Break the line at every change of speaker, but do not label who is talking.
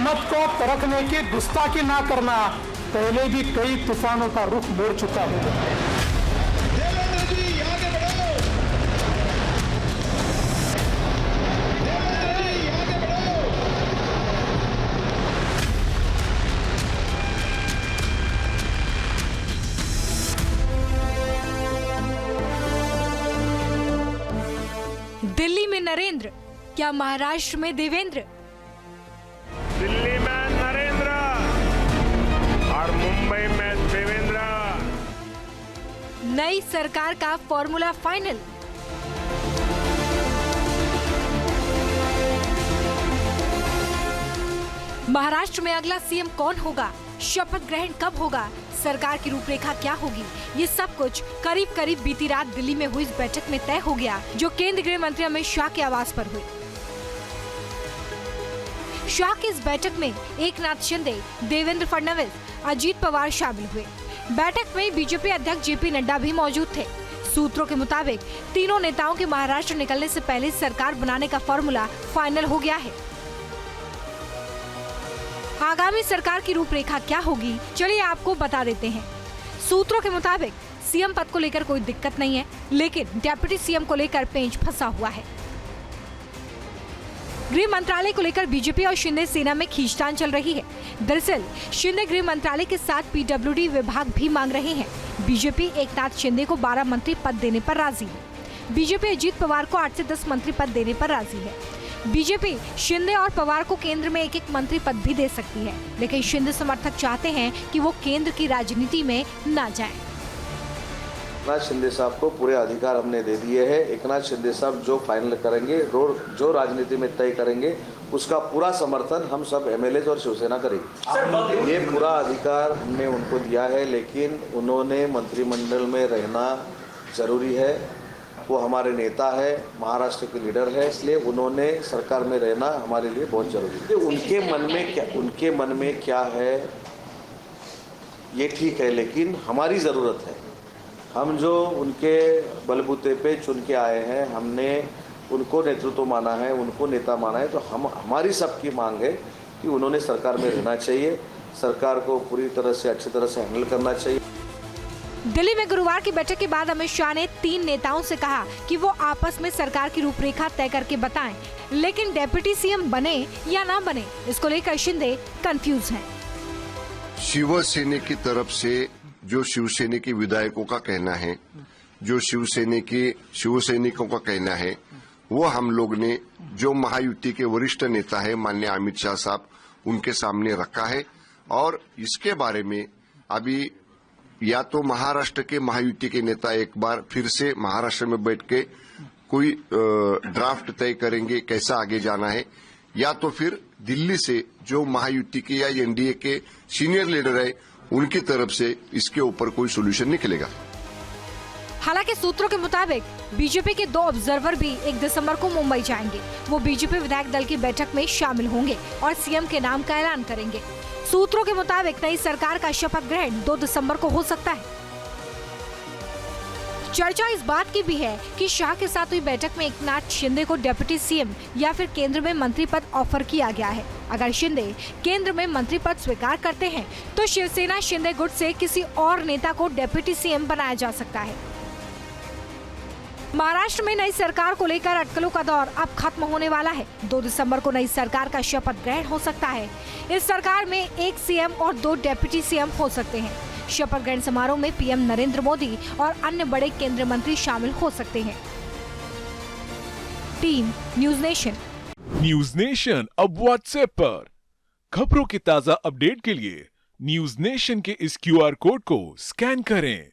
हिम्मत को परखने की गुस्ताखी ना करना पहले भी कई तूफानों का रुख मोड़ चुका है।
देवेंद्र जी आगे बढ़ो, देवेंद्र जी आगे बढ़ो।
दिल्ली में नरेंद्र, क्या महाराष्ट्र में देवेंद्र?
दिल्ली में नरेंद्र और मुंबई में देवेंद्र।
नई सरकार का फॉर्मूला फाइनल। महाराष्ट्र में अगला सीएम कौन होगा? शपथ ग्रहण कब होगा? सरकार की रूपरेखा क्या होगी? ये सब कुछ करीब करीब बीती रात दिल्ली में हुई इस बैठक में तय हो गया, जो केंद्रीय गृह मंत्री अमित शाह के आवास पर हुई। शाह की इस बैठक में एकनाथ शिंदे, देवेंद्र फडणवीस, अजीत पवार शामिल हुए। बैठक में बीजेपी अध्यक्ष जेपी नड्डा भी मौजूद थे। सूत्रों के मुताबिक तीनों नेताओं के महाराष्ट्र निकलने से पहले सरकार बनाने का फॉर्मूला फाइनल हो गया है। आगामी सरकार की रूपरेखा क्या होगी, चलिए आपको बता देते हैं। सूत्रों के मुताबिक सीएम पद को लेकर कोई दिक्कत नहीं है, लेकिन डिप्टी सीएम को लेकर पेंच फंसा हुआ है। गृह मंत्रालय को लेकर बीजेपी और शिंदे सेना में खींचतान चल रही है। दरअसल शिंदे गृह मंत्रालय के साथ पीडब्ल्यूडी विभाग भी मांग रहे हैं। बीजेपी एकनाथ शिंदे को 12 मंत्री पद देने पर राजी है। बीजेपी अजीत पवार को 8 से 10 मंत्री पद देने पर राजी है। बीजेपी शिंदे और पवार को केंद्र में एक मंत्री पद भी दे सकती है, लेकिन शिंदे समर्थक चाहते हैं कि वो केंद्र की राजनीति में न जाएं।
एकनाथ शिंदे साहब को पूरे अधिकार हमने दे दिए हैं। एकनाथ शिंदे साहब जो फाइनल करेंगे, जो राजनीति में तय करेंगे, उसका पूरा समर्थन हम सब एमएलए और शिवसेना करेंगे। ये पूरा अधिकार हमने उनको दिया है, लेकिन उन्होंने मंत्रिमंडल में रहना जरूरी है। वो हमारे नेता है, महाराष्ट्र के लीडर है, इसलिए उन्होंने सरकार में रहना हमारे लिए बहुत जरूरी है। उनके मन में क्या है ये ठीक है, लेकिन हमारी ज़रूरत है। हम जो उनके बलबूते पे चुन के आए हैं, हमने उनको नेतृत्व माना है, उनको नेता माना है, तो हमारी सबकी मांग है कि उन्होंने सरकार में रहना चाहिए, सरकार को पूरी तरह से अच्छी तरह से हैंडल करना चाहिए।
दिल्ली में गुरुवार की बैठक के बाद अमित शाह ने 3 नेताओं से कहा कि वो आपस में सरकार की रूपरेखा तय करके बताएं, लेकिन डिप्टी सीएम बने या ना बने, इसको लेकर शिंदे कंफ्यूज हैं।
शिवसेना की तरफ से जो शिवसैनिक विधायकों का कहना है, जो शिवसैनिकों का कहना है, वो हम लोग ने जो महायुति के वरिष्ठ नेता है माननीय अमित शाह साहब, उनके सामने रखा है। और इसके बारे में अभी या तो महाराष्ट्र के महायुति के नेता एक बार फिर से महाराष्ट्र में बैठ के कोई ड्राफ्ट तय करेंगे कैसा आगे जाना है, या तो फिर दिल्ली से जो महायुति के या एनडीए के सीनियर लीडर है उनकी तरफ से इसके ऊपर कोई सोल्यूशन निकलेगा।
हालांकि सूत्रों के मुताबिक बीजेपी के 2 ऑब्जर्वर भी 1 दिसंबर को मुंबई जाएंगे। वो बीजेपी विधायक दल की बैठक में शामिल होंगे और सीएम के नाम का ऐलान करेंगे। सूत्रों के मुताबिक नई सरकार का शपथ ग्रहण 2 दिसंबर को हो सकता है। चर्चा इस बात की भी है कि शाह के साथ हुई बैठक में एकनाथ शिंदे को डिप्टी सीएम या फिर केंद्र में मंत्री पद ऑफर किया गया है। अगर शिंदे केंद्र में मंत्री पद स्वीकार करते हैं तो शिवसेना शिंदे गुट से किसी और नेता को डिप्टी सीएम बनाया जा सकता है। महाराष्ट्र में नई सरकार को लेकर अटकलों का दौर अब खत्म होने वाला है। 2 दिसंबर को नई सरकार का शपथ ग्रहण हो सकता है। इस सरकार में 1 सीएम और 2 डिप्टी सीएम हो सकते हैं। शपथ ग्रहण समारोह में पीएम नरेंद्र मोदी और अन्य बड़े केंद्रीय मंत्री शामिल हो सकते हैं। Team news nation.
News nation अब व्हाट्सएप पर खबरों की ताजा अपडेट के लिए न्यूज नेशन के इस QR कोड को स्कैन करें।